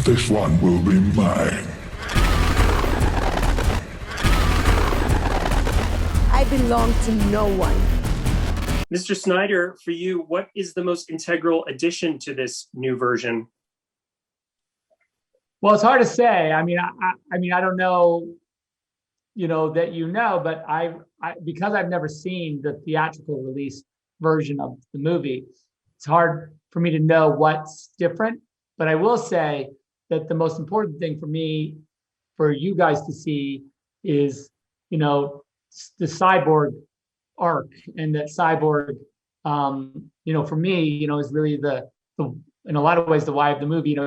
This one will be mine. I belong to no one. Mr. Snyder, for you, what is the most integral addition to this new version? Well, it's hard to say. I mean, I don't know, but I because I've never seen the theatrical release version of the movie, it's hard for me to know what's different. But I will say that the most important thing for me, for you guys to see, is the cyborg arc, and that cyborg, for me, is really the in a lot of ways the why of the movie.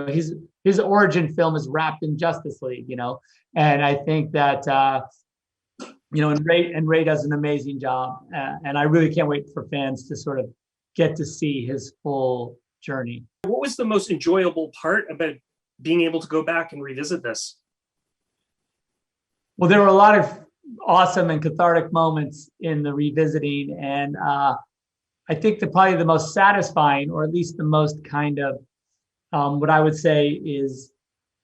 His origin film is wrapped in Justice League, and I think that and Ray does an amazing job, and I really can't wait for fans to sort of get to see his full journey. What was the most enjoyable part about being able to go back and revisit this? Well, there were a lot of awesome and cathartic moments in the revisiting, and I think probably the most satisfying, or at least the most kind of what I would say is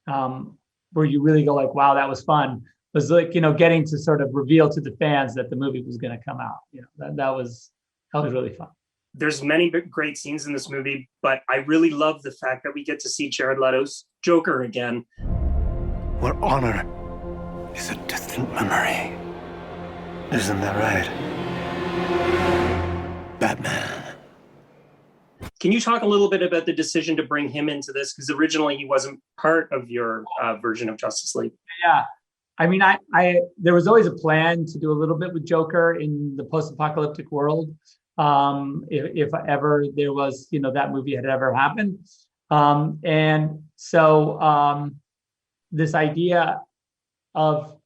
where you really go like, wow, that was fun, was like getting to sort of reveal to the fans that the movie was going to come out. That was really fun. There's many great scenes in this movie, but I really love the fact that we get to see Jared Leto's Joker again. Where honor is a distant memory. Isn't that right, Batman? Can you talk a little bit about the decision to bring him into this? Because originally he wasn't part of your version of Justice League. Yeah. I mean, there was always a plan to do a little bit with Joker in the post-apocalyptic world. If ever there was, that movie had ever happened. And so this idea of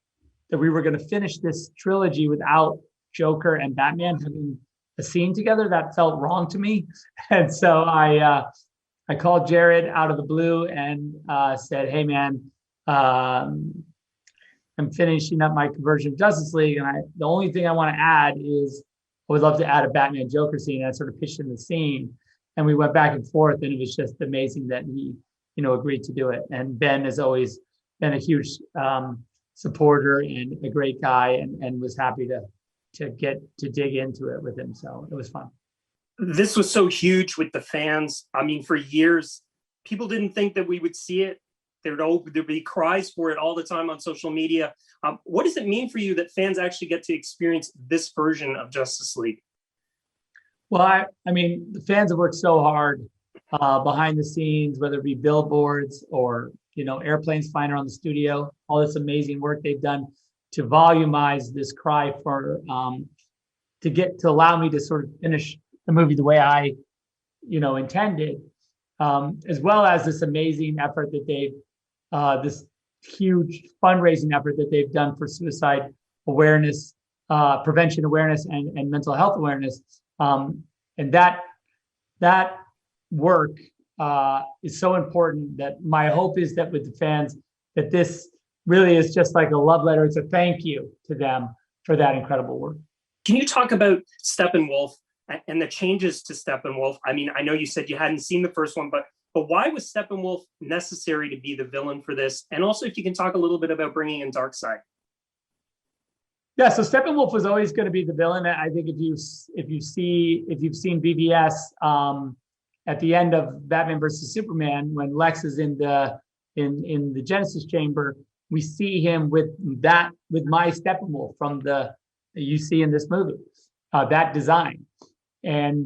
that we were going to finish this trilogy without Joker and Batman having a scene together, that felt wrong to me. And so I called Jared out of the blue and said, hey man, I'm finishing up my version of Justice League, and the only thing I want to add is I would love to add a Batman Joker scene. And I sort of pitched him the scene, and we went back and forth, and it was just amazing that he, agreed to do it. And Ben has always been a huge supporter and a great guy, and was happy to get to dig into it with him. So it was fun. This was so huge with the fans. I mean, for years, people didn't think that we would see it. There'd be cries for it all the time on social media. What does it mean for you that fans actually get to experience this version of Justice League? Well, I mean, the fans have worked so hard behind the scenes, whether it be billboards or, airplanes flying around the studio, all this amazing work they've done to volumize this cry for, to allow me to sort of finish the movie the way I, intended, as well as this amazing effort that this huge fundraising effort that they've done for suicide awareness, prevention awareness, and mental health awareness. And that work is so important that my hope is that with the fans, that this really is just like a love letter. It's a thank you to them for that incredible work. Can you talk about Steppenwolf and the changes to Steppenwolf? I mean, I know you said you hadn't seen the first one, but why was Steppenwolf necessary to be the villain for this? And also, if you can talk a little bit about bringing in Darkseid. Yeah, so Steppenwolf was always going to be the villain. I think if you've seen BVS at the end of Batman versus Superman, when Lex is in the Genesis chamber, we see him with my Steppenwolf from that you see in this movie, that design. And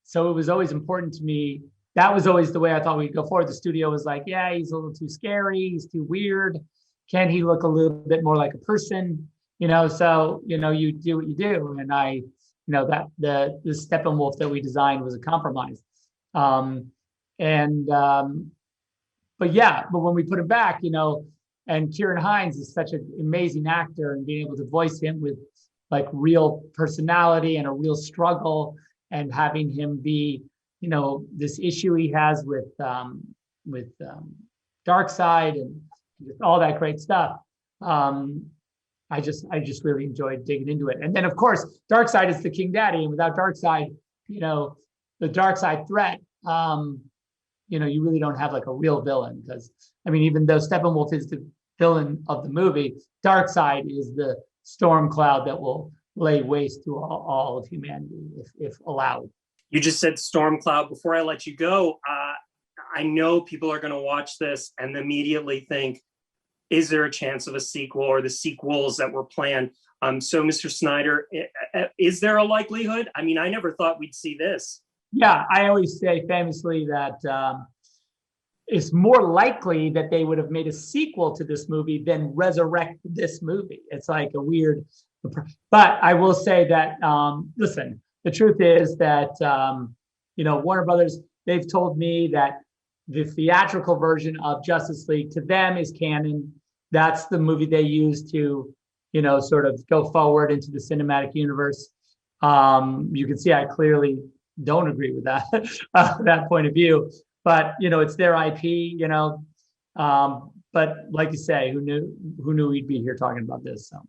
so it was always important to me. That was always the way I thought we'd go forward. The studio was like, yeah, he's a little too scary. He's too weird. Can he look a little bit more like a person? So, you do what you do. And that the Steppenwolf that we designed was a compromise. But when we put him back, and Kieran Hines is such an amazing actor, and being able to voice him with like real personality and a real struggle, and having him be, this issue he has with Darkseid and all that great stuff. I just really enjoyed digging into it. And then of course, Darkseid is the King Daddy, and without Darkseid, the Darkseid threat you really don't have like a real villain, because I mean, even though Steppenwolf is the villain of the movie, Darkseid is the storm cloud that will lay waste to all of humanity if allowed. You just said storm cloud. Before I let you go, I know people are going to watch this and immediately think, is there a chance of a sequel or the sequels that were planned? So, Mr. Snyder, is there a likelihood? I mean, I never thought we'd see this. Yeah, I always say famously that it's more likely that they would have made a sequel to this movie than resurrect this movie. It's like a weird, but I will say that, listen, the truth is that, Warner Brothers, they've told me that the theatrical version of Justice League to them is canon. That's the movie they use to, sort of go forward into the cinematic universe. You can see I clearly don't agree with that, that point of view, but, it's their IP, but like you say, who knew we'd be here talking about this? So.